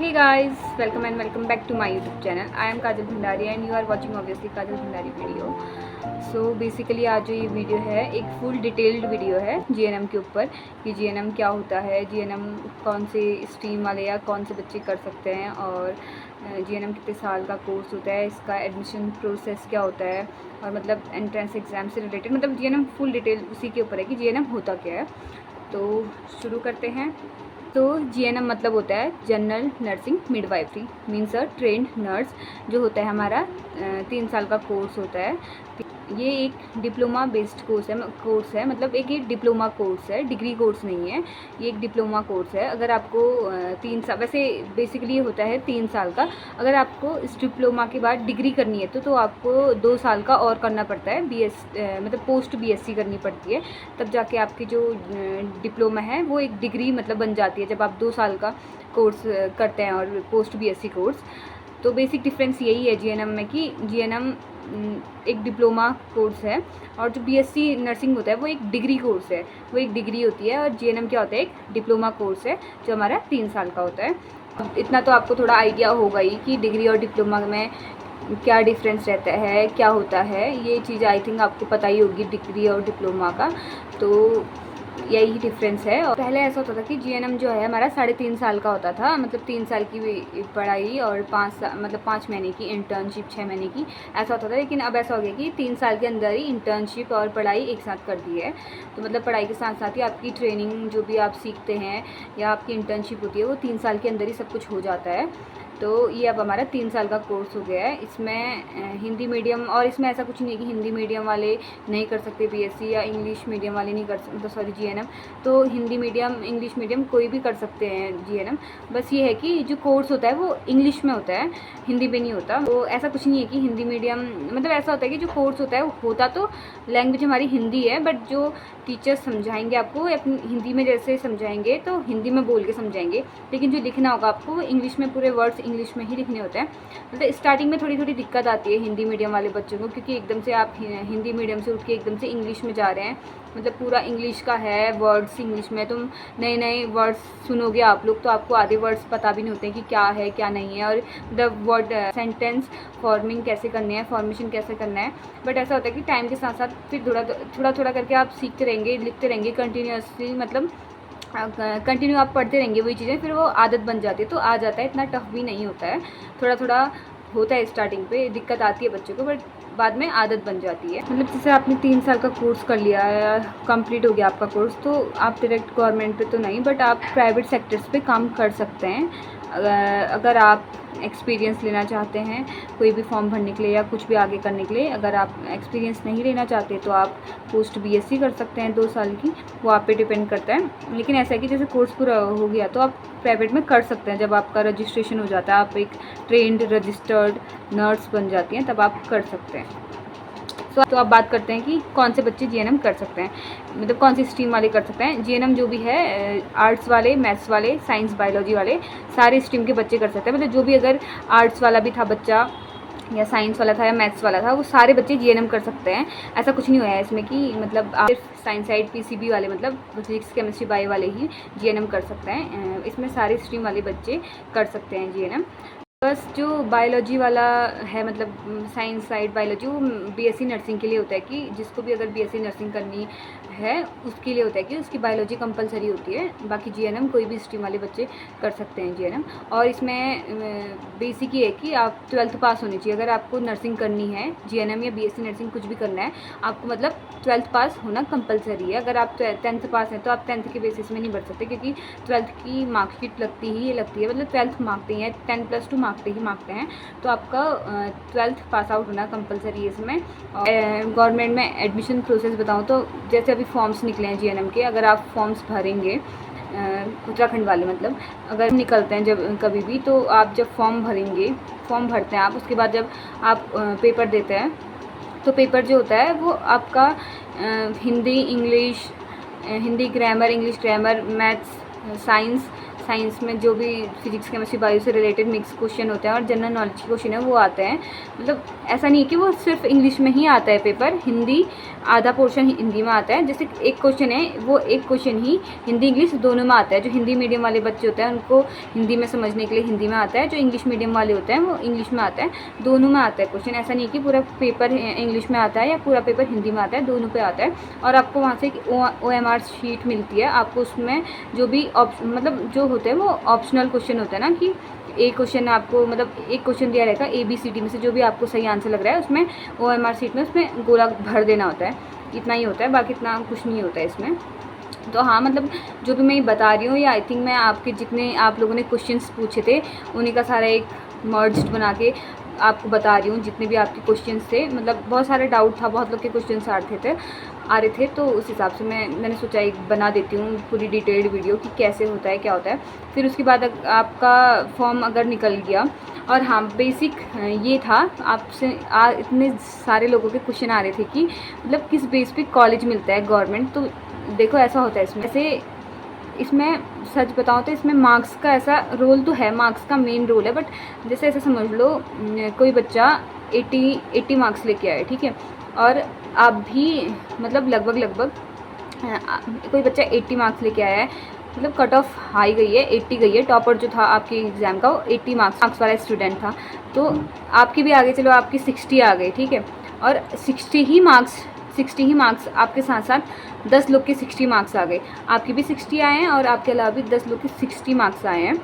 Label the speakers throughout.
Speaker 1: Hey guys, welcome and welcome back to my YouTube channel. I am Kajal Bhandari and you are watching obviously Kajal Bhandari video. So basically आज जो ये video है एक full detailed video है GNM के ऊपर कि GNM क्या होता है, जीएनएम कौन से स्ट्रीम वाले या कौन से बच्चे कर सकते हैं और जीएनएम कितने साल का कोर्स होता है, इसका एडमिशन प्रोसेस क्या होता है और मतलब एंट्रेंस एग्ज़ाम से रिलेटेड मतलब जीएनएम फुल डिटेल उसी के ऊपर है कि जीएनएम होता क्या है। तो शुरू करते हैं। तो जीएनएम मतलब होता है general nursing midwifery, means a trend nurse जो होता है हमारा 3 साल का कोर्स होता है। ये एक डिप्लोमा बेस्ड कोर्स है मतलब एक डिप्लोमा कोर्स है, डिग्री कोर्स नहीं है, ये एक डिप्लोमा कोर्स है। अगर आपको 3 साल वैसे बेसिकली ये होता है 3 साल का। अगर आपको इस डिप्लोमा के बाद डिग्री करनी है तो आपको 2 साल का और करना पड़ता है, मतलब पोस्ट बीएससी करनी पड़ती है, तब जाके आपकी जो डिप्लोमा है वो एक डिग्री मतलब बन जाती है जब आप 2 साल का कोर्स करते हैं और पोस्ट बीएससी कोर्स। तो बेसिक डिफरेंस यही है जीएनएम में कि जीएनएम एक डिप्लोमा कोर्स है और जो बीएससी नर्सिंग होता है वो एक डिग्री कोर्स है, वो एक डिग्री होती है। और जीएनएम क्या होता है, एक डिप्लोमा कोर्स है जो हमारा 3 साल का होता है। इतना तो आपको थोड़ा आइडिया होगा ही कि डिग्री और डिप्लोमा में क्या डिफरेंस रहता है, क्या होता है, ये चीज़ आई थिंक आपको पता ही होगी डिग्री और डिप्लोमा का। तो यही डिफरेंस है। और पहले ऐसा होता था कि जीएनएम जो है हमारा 3.5 साल का होता था, मतलब 3 साल की पढ़ाई और 5 महीने की इंटर्नशिप, 6 महीने की, ऐसा होता था। लेकिन अब ऐसा हो गया कि 3 साल के अंदर ही इंटर्नशिप और पढ़ाई एक साथ कर दी है। तो मतलब पढ़ाई के साथ साथ ही आपकी ट्रेनिंग जो भी आप सीखते हैं या आपकी इंटर्नशिप होती है वो 3 साल के अंदर ही सब कुछ हो जाता है। तो ये अब हमारा 3 साल का कोर्स हो गया है। इसमें हिंदी मीडियम, और इसमें ऐसा कुछ नहीं है कि हिंदी मीडियम वाले नहीं कर सकते बीएससी या इंग्लिश मीडियम वाले नहीं कर सकते, सॉरी जीएनएम। तो हिंदी मीडियम, इंग्लिश मीडियम कोई भी कर सकते हैं जीएनएम। बस ये है कि जो कोर्स होता है वो इंग्लिश में होता है, हिंदी में नहीं होता। तो ऐसा कुछ नहीं है कि हिंदी मीडियम, मतलब ऐसा होता है कि जो कोर्स होता है वो होता तो लैंग्वेज हमारी हिंदी है, बट जो टीचर्स समझाएंगे आपको अपनी हिंदी में जैसे समझाएंगे तो हिंदी में बोल के समझाएंगे, लेकिन जो लिखना होगा आपको इंग्लिश में, पूरे वर्ड्स इंग्लिश में ही लिखने होते हैं। मतलब स्टार्टिंग में थोड़ी थोड़ी दिक्कत आती है हिंदी मीडियम वाले बच्चों को, क्योंकि एकदम से आप हिंदी मीडियम से उठ के एकदम से इंग्लिश में जा रहे हैं, मतलब पूरा इंग्लिश का है, वर्ड्स इंग्लिश में, तुम नए नए वर्ड्स सुनोगे आप लोग तो आपको आधे वर्ड्स पता भी नहीं होते हैं कि क्या है क्या नहीं है, और मतलब वर्ड सेंटेंस फॉर्मिंग कैसे करनी है, फॉर्मेशन कैसे करना है। बट ऐसा होता है कि टाइम के साथ साथ फिर थोड़ा थोड़ा करके आप सीखते रहेंगे, लिखते रहेंगे कंटिन्यूसली, मतलब कंटिन्यू आप पढ़ते रहेंगे वही चीज़ें, फिर वो आदत बन जाती है, तो आ जाता है। इतना टफ भी नहीं होता है, थोड़ा थोड़ा होता है, स्टार्टिंग पे दिक्कत आती है बच्चों को, बट बाद में आदत बन जाती है। मतलब जैसे आपने 3 साल का कोर्स कर लिया या कंप्लीट हो गया आपका कोर्स, तो आप डायरेक्ट गवर्नमेंट पे तो नहीं, बट आप प्राइवेट सेक्टर्स पे काम कर सकते हैं। अगर आप एक्सपीरियंस लेना चाहते हैं कोई भी फॉर्म भरने के लिए या कुछ भी आगे करने के लिए, अगर आप एक्सपीरियंस नहीं लेना चाहते तो आप पोस्ट बीएससी कर सकते हैं 2 साल की, वो आप पे डिपेंड करता है। लेकिन ऐसा है कि जैसे कोर्स पूरा हो गया तो आप प्राइवेट में कर सकते हैं, जब आपका रजिस्ट्रेशन हो जाता है, आप एक ट्रेंड रजिस्टर्ड नर्स बन जाती हैं, तब आप कर सकते हैं। तो आप बात करते हैं कि कौन से बच्चे जीएनएम कर सकते हैं, मतलब कौन सी स्ट्रीम वाले कर सकते हैं। जीएनएम जो भी है आर्ट्स वाले, मैथ्स वाले, साइंस बायोलॉजी वाले, सारे स्ट्रीम के बच्चे कर सकते हैं। मतलब जो भी अगर आर्ट्स वाला भी था बच्चा या साइंस वाला था या मैथ्स वाला था, वो सारे बच्चे जीएनएम कर सकते हैं। ऐसा कुछ नहीं हुआ है इसमें कि मतलब आप सिर्फ साइंस साइड पीसीबी वाले, मतलब फिजिक्स केमिस्ट्री बायो वाले ही जीएनएम कर सकते हैं। इसमें सारे स्ट्रीम वाले बच्चे कर सकते हैं जीएनएम। बस जो बायोलॉजी वाला है, मतलब साइंस साइड बायोलॉजी, वो बीएससी नर्सिंग के लिए होता है कि जिसको भी अगर बीएससी नर्सिंग करनी है उसके लिए होता है कि उसकी बायोलॉजी कंपलसरी होती है। बाकी जीएनएम कोई भी स्ट्रीम वाले बच्चे कर सकते हैं जीएनएम। और इसमें बेसिक ये है कि आप 12th पास होनी चाहिए। अगर आपको नर्सिंग करनी है, जीएनएम या बीएससी नर्सिंग कुछ भी करना है, आपको मतलब 12th पास होना कंपलसरी है। अगर आप 10th पास हैं तो आप 10th के बेसिस में नहीं बढ़ सकते, क्योंकि 12th की मार्कशीट लगती है, मतलब 12th मांगते हैं, 10+2 मांगते हैं, तो आपका 12th पास आउट होना कंपलसरी है इसमें। गवर्नमेंट में एडमिशन प्रोसेस बताऊँ तो जैसे अभी फॉर्म्स निकले हैं जीएनएम के, अगर आप फॉर्म्स भरेंगे उत्तराखंड वाले, मतलब अगर निकलते हैं जब कभी भी, तो आप जब फॉर्म भरते हैं आप, उसके बाद जब आप पेपर देते हैं, तो पेपर जो होता है वो आपका Hindi grammar, English grammar, maths, science science में जो भी फिजिक्स केमिस्ट्री बायो से रिलेटेड मिक्स क्वेश्चन होते हैं और जनरल नॉलेज के क्वेश्चन है वो आते हैं। मतलब ऐसा नहीं है कि वो सिर्फ इंग्लिश में ही आता है पेपर, हिंदी आधा पोर्शन हिंदी में आता है। जैसे एक क्वेश्चन है वो एक क्वेश्चन ही हिंदी इंग्लिश दोनों में आता है। जो हिंदी मीडियम वाले बच्चे होते हैं उनको हिंदी में समझने के लिए हिंदी में आता है, जो इंग्लिश मीडियम वाले होते हैं वो इंग्लिश में आता है, दोनों में आता है क्वेश्चन। ऐसा नहीं कि पूरा पेपर इंग्लिश में आता है या पूरा पेपर हिंदी में आता है, दोनों पे आता है। और आपको वहाँ से OMR शीट मिलती है, आपको उसमें जो भी मतलब जो होते हैं वो ऑप्शनल क्वेश्चन होता है ना, कि एक क्वेश्चन आपको मतलब एक क्वेश्चन दिया रहेगा ABCD में से जो भी आपको सही आंसर लग रहा है उसमें OMR शीट में उसमें गोला भर देना होता है। इतना ही होता है, बाकी इतना कुछ नहीं होता है इसमें। तो हाँ, मतलब जो भी मैं बता रही हूँ या आई थिंक मैं आपके जितने आप लोगों ने क्वेश्चंस पूछे थे उन्हीं का सारा एक मर्ज्ड बना के आपको बता रही हूँ। जितने भी आपके क्वेश्चंस थे, मतलब बहुत सारे डाउट था, बहुत लोग के क्वेश्चंस आ रहे थे, तो उस हिसाब से मैंने सोचा एक बना देती हूँ पूरी डिटेल्ड वीडियो कि कैसे होता है, क्या होता है। फिर उसके बाद आपका फॉर्म अगर निकल गया, और हाँ बेसिक ये था आपसे इतने सारे लोगों के क्वेश्चन आ रहे थे कि मतलब किस बेस पे कॉलेज मिलता है गवर्नमेंट। तो देखो ऐसा होता है इसमें, ऐसे इसमें सच बताऊँ तो इसमें मार्क्स का ऐसा रोल तो है, मार्क्स का मेन रोल है। बट जैसे ऐसे समझ लो कोई बच्चा 80 मार्क्स लेके आए, ठीक है, और आप भी मतलब लगभग कोई बच्चा 80 मार्क्स लेके आया है, मतलब कट ऑफ हाई गई है, 80 गई है। टॉपर जो था आपके एग्ज़ाम का वो 80 मार्क्स वाला स्टूडेंट था, तो आपकी भी आगे चलो आपकी 60 आ गई, ठीक है, और 60 ही मार्क्स आपके साथ साथ 10 लोग के 60 मार्क्स आ गए, आपके भी 60 आए हैं और आपके अलावा भी 10 लोग के 60 मार्क्स आए हैं।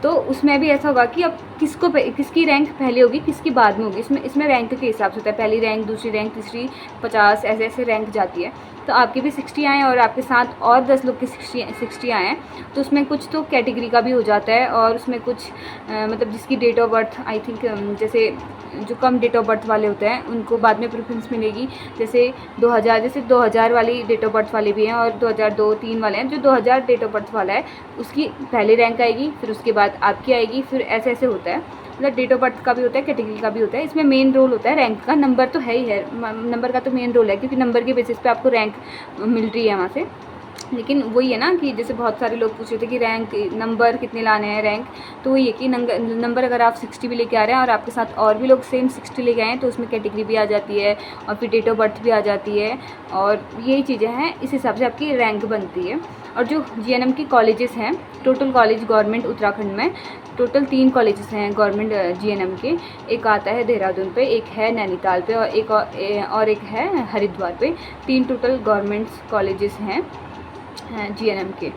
Speaker 1: तो उसमें भी ऐसा होगा कि अब किसकी रैंक पहले होगी, किसकी बाद में होगी। इसमें रैंक के हिसाब से होता है, पहली रैंक, दूसरी रैंक, तीसरी 50, ऐसे ऐसे रैंक जाती है। तो आपके भी 60 आए और आपके साथ और 10 लोग के 60 आए हैं, तो उसमें कुछ तो कैटेगरी का भी हो जाता है। और उसमें कुछ मतलब जिसकी date of birth I think जैसे जो कम डेट ऑफ बर्थ वाले होते हैं उनको बाद में प्रेफरेंस मिलेगी। जैसे 2000 वाली डेट ऑफ बर्थ वाले भी हैं और 2002-3 वाले हैं। जो 2000 डेट ऑफ बर्थ वाला है उसकी पहले रैंक आएगी, फिर उसके बाद आपकी आएगी, फिर ऐसे ऐसे होता है। मतलब डेट ऑफ बर्थ का भी होता है, कैटेगरी का भी होता है। इसमें मेन रोल होता है रैंक का, नंबर तो है ही है, नंबर का तो मेन रोल है, क्योंकि नंबर के बेसिस पे आपको रैंक मिल रही है वहाँ से। लेकिन वही है ना कि जैसे बहुत सारे लोग पूछ रहे थे कि रैंक नंबर कितने लाने हैं रैंक, तो वही है कि नंबर अगर आप 60 भी लेके आ रहे हैं और आपके साथ और भी लोग सेम 60 लेके आए हैं तो उसमें कैटेगरी भी आ जाती है और फिर डेट ऑफ बर्थ भी आ जाती है, और यही चीज़ें हैं, इस हिसाब से आपकी रैंक बनती है। और जो GNM की कॉलेजेस हैं, टोटल कॉलेज गवर्नमेंट उत्तराखंड में टोटल 3 कॉलेजेस हैं गवर्नमेंट GNM के। एक आता है देहरादून पे, एक है नैनीताल पे और एक है हरिद्वार पे। 3 टोटल गवर्नमेंट कॉलेजेस हैं GNM के।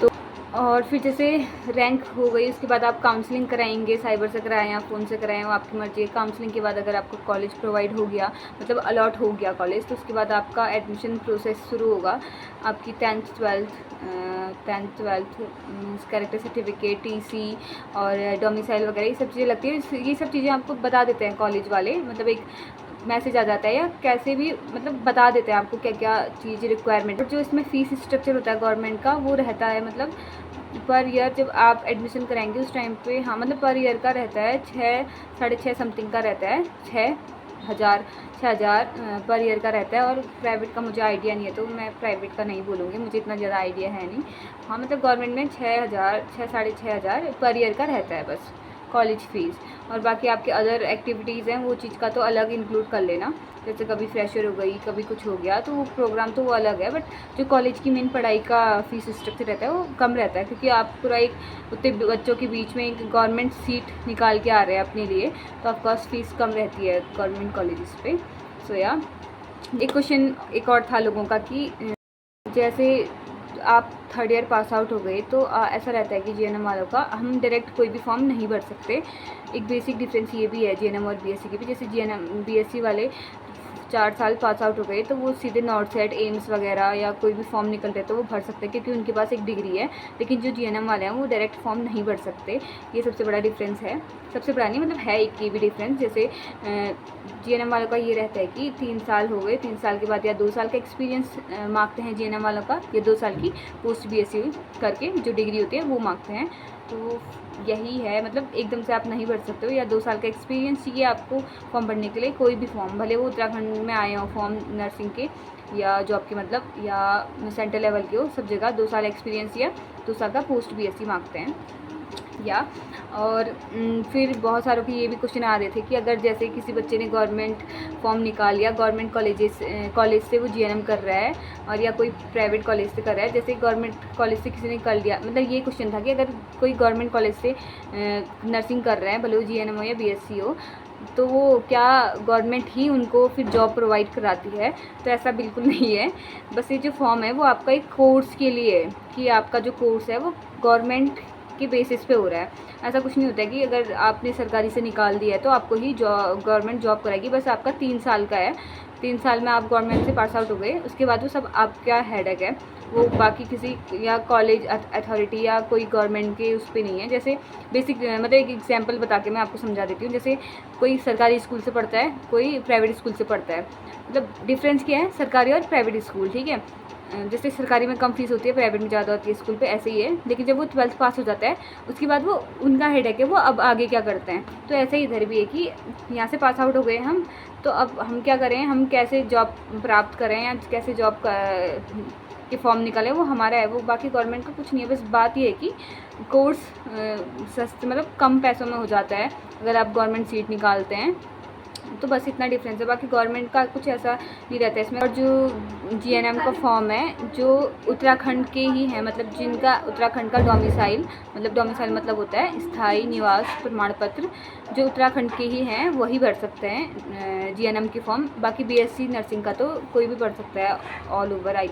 Speaker 1: तो और फिर जैसे रैंक हो गई, उसके बाद आप काउंसलिंग कराएंगे, साइबर से कराएं या फ़ोन से कराएं, वो आपकी मर्ज़ी है। काउंसलिंग के बाद अगर आपको कॉलेज प्रोवाइड हो गया, मतलब अलॉट हो गया कॉलेज, तो उसके बाद आपका एडमिशन प्रोसेस शुरू होगा। आपकी 10th 12th character certificate, TC और डोमिसाइल वगैरह ये सब चीज़ें लगती है। ये सब चीज़ें आपको बता देते हैं कॉलेज वाले, मतलब एक मैसेज आ जाता है या कैसे भी मतलब बता देते हैं आपको क्या क्या चीज़ रिक्वायरमेंट। जो इसमें फ़ीस स्ट्रक्चर होता है गवर्नमेंट का वो रहता है, मतलब पर ईयर जब आप एडमिशन कराएंगे उस टाइम पे, हाँ मतलब पर ईयर का रहता है 6-6.5 समथिंग का रहता है, 6,000 पर ईयर का रहता है। और प्राइवेट का मुझे आइडिया नहीं है तो मैं प्राइवेट का नहीं बोलूँगी, मुझे इतना ज़्यादा आइडिया है नहीं। हाँ मतलब गवर्नमेंट में 6,000-6,500 पर ईयर का रहता है बस कॉलेज फ़ीस। और बाकी आपके अदर एक्टिविटीज़ हैं वो चीज़ का तो अलग इंक्लूड कर लेना, जैसे कभी फ्रेशर हो गई, कभी कुछ हो गया तो वो प्रोग्राम तो वो अलग है। बट जो कॉलेज की मेन पढ़ाई का फ़ीस स्ट्रक्चर रहता है वो कम रहता है, क्योंकि आप पूरा एक उतने बच्चों के बीच में एक गवर्नमेंट सीट निकाल के आ रहे हैं अपने लिए, तो ऑफकोर्स फ़ीस कम रहती है गवर्नमेंट कॉलेजेस पे। सो या एक क्वेश्चन एक और था लोगों का कि जैसे आप 3rd ईयर पास आउट हो गए तो ऐसा रहता है कि GNM वालों का हम डायरेक्ट कोई भी फॉर्म नहीं भर सकते। एक बेसिक डिफरेंस ये भी है GNM और BSc के भी। जैसे BSc वाले 4 साल पास आउट हो गए तो वो सीधे नॉर्थ-सेट, एम्स वगैरह या कोई भी फॉर्म निकल रहे तो वो भर सकते हैं, क्योंकि उनके पास एक डिग्री है। लेकिन जो GNM वाले हैं वो डायरेक्ट फॉर्म नहीं भर सकते, ये सबसे बड़ा डिफरेंस है। सबसे बड़ा नहीं, मतलब है एक ये भी डिफरेंस। जैसे GNM वालों का ये रहता है कि 3 साल हो गए, 3 साल के बाद या 2 साल का एक्सपीरियंस मांगते हैं GNM वालों का, या 2 साल की पोस्ट BSc करके जो डिग्री होती है वो मांगते हैं। तो यही है, मतलब एकदम से आप नहीं भर सकते हो, या 2 साल का एक्सपीरियंस चाहिए आपको फॉर्म भरने के लिए। कोई भी फॉर्म, भले वो उत्तराखंड में आए हो फॉर्म नर्सिंग के या जॉब के, मतलब या सेंट्रल लेवल के हो, सब जगह 2 साल एक्सपीरियंस या 2 साल का पोस्ट बीएससी मांगते हैं या। और फिर बहुत सारों के ये भी क्वेश्चन आ रहे थे कि अगर जैसे किसी बच्चे ने गवर्नमेंट फॉर्म निकाल लिया, गवर्नमेंट कॉलेज से वो जीएनएम कर रहा है और या कोई प्राइवेट कॉलेज से कर रहा है, जैसे गवर्नमेंट कॉलेज से किसी ने कर लिया, मतलब ये क्वेश्चन था कि अगर कोई गवर्नमेंट कॉलेज से नर्सिंग कर रहा है, भले वो जीएनएम हो या बीएससी हो, तो वो क्या गवर्नमेंट ही उनको फिर जॉब प्रोवाइड कराती है? तो ऐसा बिल्कुल नहीं है। बस ये जो फॉर्म है वो आपका एक कोर्स के लिए है कि आपका जो कोर्स है वो गवर्नमेंट के बेसिस पे हो रहा है। ऐसा कुछ नहीं होता है कि अगर आपने सरकारी से निकाल दिया है तो आपको ही गवर्नमेंट जॉब कराएगी। बस आपका 3 साल का है, 3 साल में आप गवर्नमेंट से पास आउट हो गए, उसके बाद वो सब आपका हेडेक है, वो बाकी किसी या कॉलेज अथॉरिटी या कोई गवर्नमेंट के उस पर नहीं है। जैसे बेसिक मतलब एक एग्जांपल बता के मैं आपको समझा देती हूँ। जैसे कोई सरकारी स्कूल से पढ़ता है, कोई प्राइवेट स्कूल से पढ़ता है, मतलब डिफरेंस क्या है सरकारी और प्राइवेट स्कूल, ठीक है। जैसे सरकारी में कम फीस होती है, प्राइवेट में ज़्यादा होती है, स्कूल पे ऐसे ही है। लेकिन जब वो 12th पास हो जाता है उसके बाद वो उनका हेडेक है वो अब आगे क्या करते हैं। तो ऐसे ही इधर भी है कि यहाँ से पास आउट हो गए हम, तो अब हम क्या करें, हम कैसे जॉब प्राप्त करें या कैसे जॉब के फॉर्म निकालें, वो हमारा है, वो बाकी गवर्नमेंट का कुछ नहीं है। बस बात ये है कि कोर्स सस्ते मतलब कम पैसों में हो जाता है अगर आप गवर्नमेंट सीट निकालते हैं, तो बस इतना डिफरेंस है। बाकी गवर्नमेंट का कुछ ऐसा नहीं रहता है इसमें। और जो जीएनएम का फॉर्म है जो उत्तराखंड के ही हैं, मतलब जिनका उत्तराखंड का डोमिसाइल मतलब होता है स्थायी निवास प्रमाण पत्र, जो उत्तराखंड के ही हैं वही भर सकते हैं जीएनएम की फॉर्म। बाकी बीएससी नर्सिंग का तो कोई भी भर सकता है ऑल ओवर, आई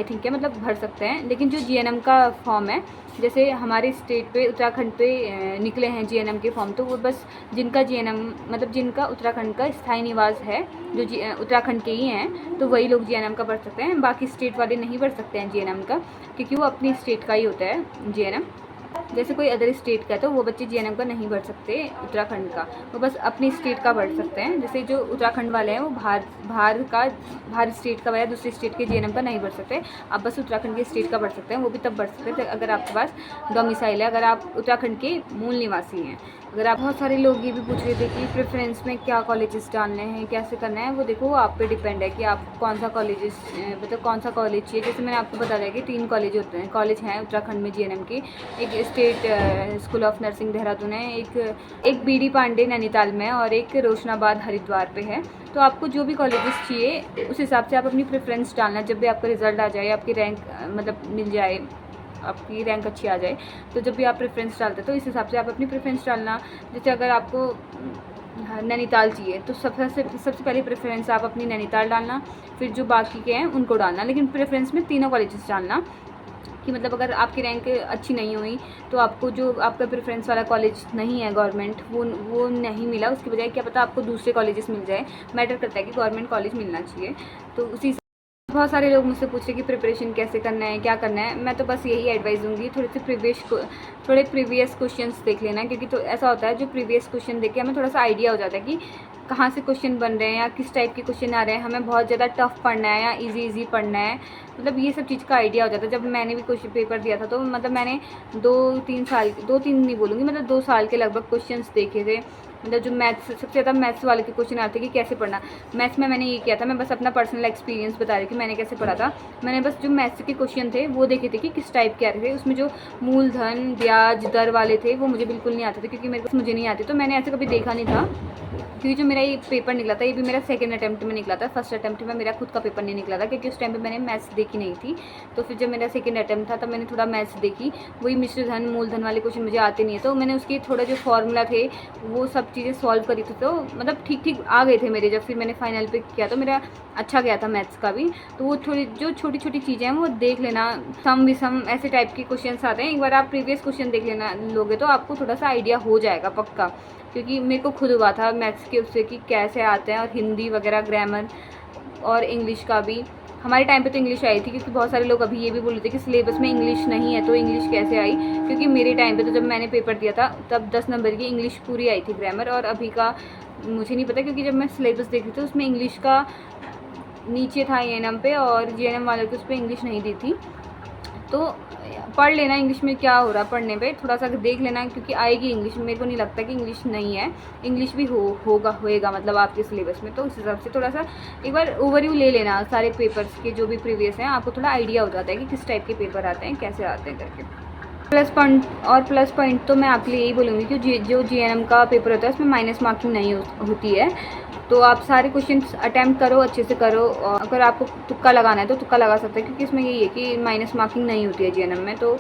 Speaker 1: थिंक है, मतलब भर सकते हैं। लेकिन जो जीएनएम का फॉर्म है, जैसे हमारे स्टेट पे उत्तराखंड पे निकले हैं जीएनएम के फॉर्म, तो वो बस जिनका जीएनएम मतलब जिनका उत्तराखंड का स्थायी निवास है, जो उत्तराखंड के ही हैं, तो वही लोग जीएनएम का भर सकते हैं। बाकी स्टेट वाले नहीं भर सकते हैं जीएनएम का, क्योंकि वो अपनी स्टेट का ही होता है जीएनएम। जैसे कोई अदर स्टेट का है तो वो बच्चे जीएनएम का नहीं भर सकते उत्तराखंड का, वो बस अपनी स्टेट का भर सकते हैं। जैसे जो उत्तराखंड वाले हैं वो बाहर स्टेट का या दूसरी स्टेट के जीएनएम का नहीं भर सकते, आप बस उत्तराखंड के स्टेट का भर सकते हैं। वो भी तब भर सकते हैं अगर आपके पास डोमिसाइल है, अगर आप उत्तराखंड के मूल निवासी हैं। अगर आप बहुत सारे लोग ये भी पूछ रहे थे कि प्रेफरेंस में क्या कॉलेजेस डालने हैं, कैसे करना है, वो देखो आप पे डिपेंड है कि आप कौन सा कॉलेजेस मतलब कौन सा कॉलेज चाहिए। जैसे मैंने आपको बता दिया कि 3 कॉलेज हैं उत्तराखंड में जीएनएम के। एक state school of nursing Dehradun है, एक बीडी पांडे नैनीताल में, और एक रोशनाबाद हरिद्वार पे है। तो आपको जो भी कॉलेजेस चाहिए उस हिसाब से आप अपनी प्रेफरेंस डालना। जब भी आपका रिजल्ट आ जाए, आपकी रैंक मतलब मिल जाए, आपकी रैंक अच्छी आ जाए, तो जब भी आप प्रेफरेंस डालते तो इस हिसाब से आप अपनी प्रेफरेंस डालना। जैसे अगर आपको नैनीताल चाहिए तो सबसे पहले प्रेफरेंस आप अपनी नैनीताल डालना, फिर जो बाकी के हैं उनको डालना। लेकिन प्रेफरेंस में तीनों कॉलेजेस डालना कि मतलब अगर आपकी रैंक अच्छी नहीं हुई तो आपको जो आपका प्रेफरेंस वाला कॉलेज नहीं है गवर्नमेंट, वो नहीं मिला, उसकी बजाय क्या पता आपको दूसरे कॉलेजेस मिल जाए। मैटर करता है कि गवर्नमेंट कॉलेज मिलना चाहिए। तो उसी बहुत सारे लोग मुझसे पूछ रहे कि प्रिपरेशन कैसे करना है, क्या करना है। मैं तो बस यही एडवाइस दूंगी, थोड़े प्रीवियस क्वेश्चंस देख लेना, क्योंकि तो ऐसा होता है जो प्रीवियस क्वेश्चन देख के हमें थोड़ा सा आइडिया हो जाता है कि कहाँ से क्वेश्चन बन रहे हैं या किस टाइप के क्वेश्चन आ रहे हैं, हमें बहुत ज़्यादा टफ पढ़ना है या इजी पढ़ना है, मतलब ये सब चीज़ का आइडिया हो जाता है। जब मैंने भी क्वेश्चन पेपर दिया था तो मतलब मैंने 2-3 नहीं बोलूँगी, मतलब 2 साल के लगभग क्वेश्चंस देखे थे। मतलब जो सबसे ज़्यादा मैथ्स वाले के क्वेश्चन आते कि कैसे पढ़ना। मैथ्स में मैंने ये किया था, मैं बस अपना पर्सनल एक्सपीरियंस बता रही थी मैंने कैसे पढ़ा था। मैंने बस जो मैथ्स के क्वेश्चन थे वो देखे थे कि किस टाइप के आ रहे थे। उसमें जो मूलधन, ब्याज, दर वाले थे वो मुझे बिल्कुल नहीं आते थे, क्योंकि मुझे नहीं आते, तो मैंने ऐसे कभी देखा नहीं था। क्योंकि जो मेरा ये पेपर निकला था ये भी मेरा सेकंड अटैम्प्ट में निकला था, फर्स्ट अटैम्प्ट में मेरा खुद का पेपर नहीं निकला था, क्योंकि उस टाइम पे मैंने मैथ्स देखी नहीं थी। तो फिर जब मेरा सेकंड अटैम्प्ट था तब मैंने थोड़ा मैथ्स देखी, वही मिश्र धन, मूलधन वाले क्वेश्चन मुझे आते नहीं है, तो मैंने उसके थोड़ा जो फॉर्मूला थे वो सब चीज़ें सॉल्व करी थी, तो मतलब ठीक आ गए थे मेरे। जब फिर मैंने फाइनल पे किया तो मेरा अच्छा गया था मैथ्स का भी। तो वो थोड़ी जो छोटी छोटी चीज़ें हैं वो देख लेना, सम विषम ऐसे टाइप के क्वेश्चन आते हैं, एक बार आप प्रीवियस क्वेश्चन देख लेना लोगे तो आपको थोड़ा सा आइडिया हो जाएगा पक्का। क्योंकि मेरे को खुद हुआ था मैथ्स के उससे कि कैसे आते हैं, और हिंदी वगैरह ग्रामर और इंग्लिश का भी। हमारे टाइम पे तो इंग्लिश आई थी, क्योंकि बहुत सारे लोग अभी ये भी बोल रहे थे कि सिलेबस में इंग्लिश नहीं है, तो इंग्लिश कैसे आई। क्योंकि मेरे टाइम पे तो जब मैंने पेपर दिया था तब 10 नंबर की इंग्लिश पूरी आई थी, ग्रामर। और अभी का मुझे नहीं पता, क्योंकि जब मैं सिलेबस देख रही थी उसमें इंग्लिश का नीचे था ENM पे, और GNM वाले को उस पर इंग्लिश नहीं दी थी। तो पढ़ लेना इंग्लिश में, क्या हो रहा है पढ़ने पे, थोड़ा सा देख लेना, क्योंकि आएगी इंग्लिश। मेरे को नहीं लगता कि इंग्लिश नहीं है, इंग्लिश भी होएगा मतलब आपके सिलेबस में। तो उस हिसाब से थोड़ा सा एक बार ओवरव्यू ले लेना सारे पेपर्स के जो भी प्रीवियस हैं, आपको थोड़ा आइडिया हो जाता है कि किस टाइप के पेपर आते हैं, कैसे आते हैं करके। प्लस पॉइंट तो मैं आपके लिए यही बोलूँगी कि जो जीएनएम का पेपर होता है उसमें माइनस मार्किंग नहीं होती है। तो आप सारे क्वेश्चन अटैम्प्ट करो, अच्छे से करो, और अगर आपको तुक्का लगाना है तो तुक्का लगा सकते हैं, क्योंकि इसमें यही है कि माइनस मार्किंग नहीं होती है जीएनएम में। तो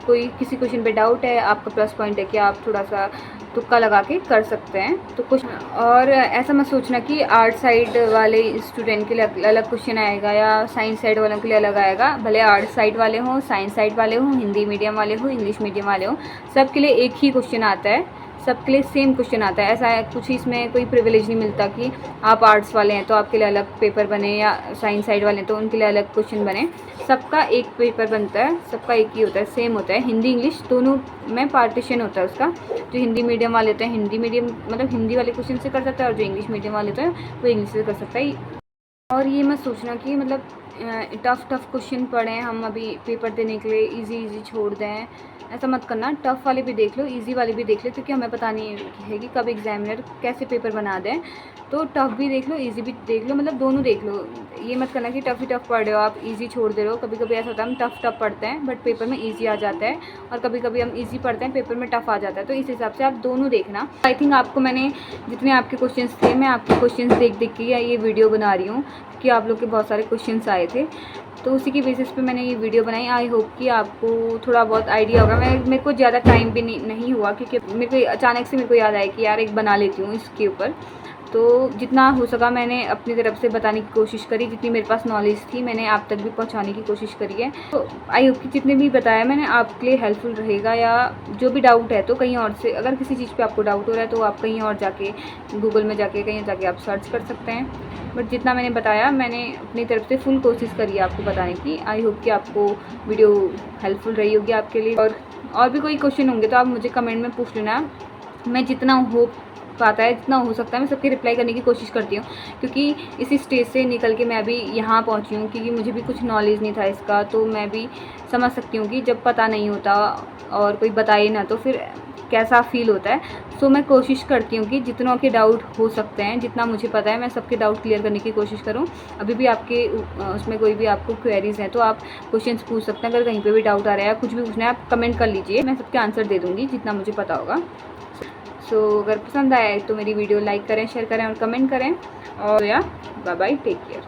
Speaker 1: कोई किसी क्वेश्चन पे डाउट है, आपका प्लस पॉइंट है कि आप थोड़ा सा तुक्का लगा के कर सकते हैं। तो कुछ और ऐसा मत सोचना कि आर्ट साइड वाले स्टूडेंट के लिए अलग क्वेश्चन आएगा या साइंस साइड वालों के लिए अलग आएगा। भले आर्ट साइड वाले हों, साइंस साइड वाले हों, हिंदी मीडियम वाले हों, इंग्लिश मीडियम वाले हों, सबके लिए एक ही क्वेश्चन आता है, सबके लिए सेम क्वेश्चन आता है। ऐसा है कुछ इसमें कोई प्रिविलेज नहीं मिलता कि आप आर्ट्स वाले हैं तो आपके लिए अलग पेपर बने, या साइंस साइड वाले हैं तो उनके लिए अलग क्वेश्चन बने। सबका एक पेपर बनता है, सबका एक ही होता है, सेम होता है। हिंदी इंग्लिश दोनों में पार्टीशन होता है उसका। जो हिंदी मीडियम वाले होते हैं हिंदी मीडियम मतलब हिंदी वाले क्वेश्चन से कर सकता है, और जो इंग्लिश मीडियम वाले होते हैं वो इंग्लिश से कर सकता है। और ये मत सोचना कि मतलब टफ़ क्वेश्चन पढ़ें हम अभी पेपर देने के लिए, इजी छोड़ दें, ऐसा मत करना। टफ़ वाले भी देख लो, इजी वाले भी देख लो, क्योंकि हमें पता नहीं है कि कब एग्जामिनर कैसे पेपर बना दें। तो टफ़ भी देख लो, इजी भी देख लो, मतलब दोनों देख लो। ये मत करना कि टफ़ ही टफ़ पढ़ रहे हो आप, इजी छोड़ दे रहे हो। कभी कभी ऐसा होता है हम टफ़ पढ़ते हैं बट पेपर में ईजी आ जाता है, और कभी कभी हम ईजी पढ़ते हैं पेपर में टफ़ आ जाता है। तो इस हिसाब से आप दोनों देखना। आई थिंक आपको मैंने जितने आपके क्वेश्चन थे, मैं आपके क्वेश्चन देख के ये वीडियो बना रही हूँ, कि आप लोग के बहुत सारे क्वेश्चंस आए थे, तो उसी की बेसिस पे मैंने ये वीडियो बनाई। आई होप कि आपको थोड़ा बहुत आइडिया होगा। मेरे को ज़्यादा टाइम भी नहीं हुआ, क्योंकि मेरे को अचानक से मेरे को याद आया कि यार एक बना लेती हूँ इसके ऊपर। तो जितना हो सका मैंने अपनी तरफ से बताने की कोशिश करी, जितनी मेरे पास नॉलेज थी मैंने आप तक भी पहुंचाने की कोशिश करी है। तो आई होप कि जितने भी बताया मैंने आपके लिए हेल्पफुल रहेगा। या जो भी डाउट है तो कहीं और से, अगर किसी चीज़ पे आपको डाउट हो रहा है तो आप कहीं और जाके गूगल में जाके कहीं जाके आप सर्च कर सकते हैं। बट जितना मैंने बताया मैंने अपनी तरफ से फुल कोशिश करी है आपको बताने की। आई होप कि आपको वीडियो हेल्पफुल रही होगी आपके लिए। और भी कोई क्वेश्चन होंगे तो आप मुझे कमेंट में पूछ लेना। मैं जितना हो पाता है, जितना हो सकता है, मैं सबके रिप्लाई करने की कोशिश करती हूँ, क्योंकि इसी स्टेज से निकल के मैं अभी यहाँ पहुँची हूँ, क्योंकि मुझे भी कुछ नॉलेज नहीं था इसका। तो मैं भी समझ सकती हूँ कि जब पता नहीं होता और कोई बताए ना तो फिर कैसा फील होता है। सो मैं कोशिश करती हूँ कि जितनों के डाउट हो सकते हैं, जितना मुझे पता है, मैं सबके डाउट क्लियर करने की कोशिश करूँ। अभी भी आपके उसमें कोई भी आपको क्वेरीज़ हैं तो आप क्वेश्चंस पूछ सकते हैं। अगर कहीं पे भी डाउट आ रहा है या कुछ भी पूछना है, आप कमेंट कर लीजिए, मैं सबके आंसर दे दूँगी जितना मुझे पता होगा। सो अगर पसंद आया तो मेरी वीडियो लाइक करें, शेयर करें और कमेंट करें। और या बाय बाय, टेक केयर।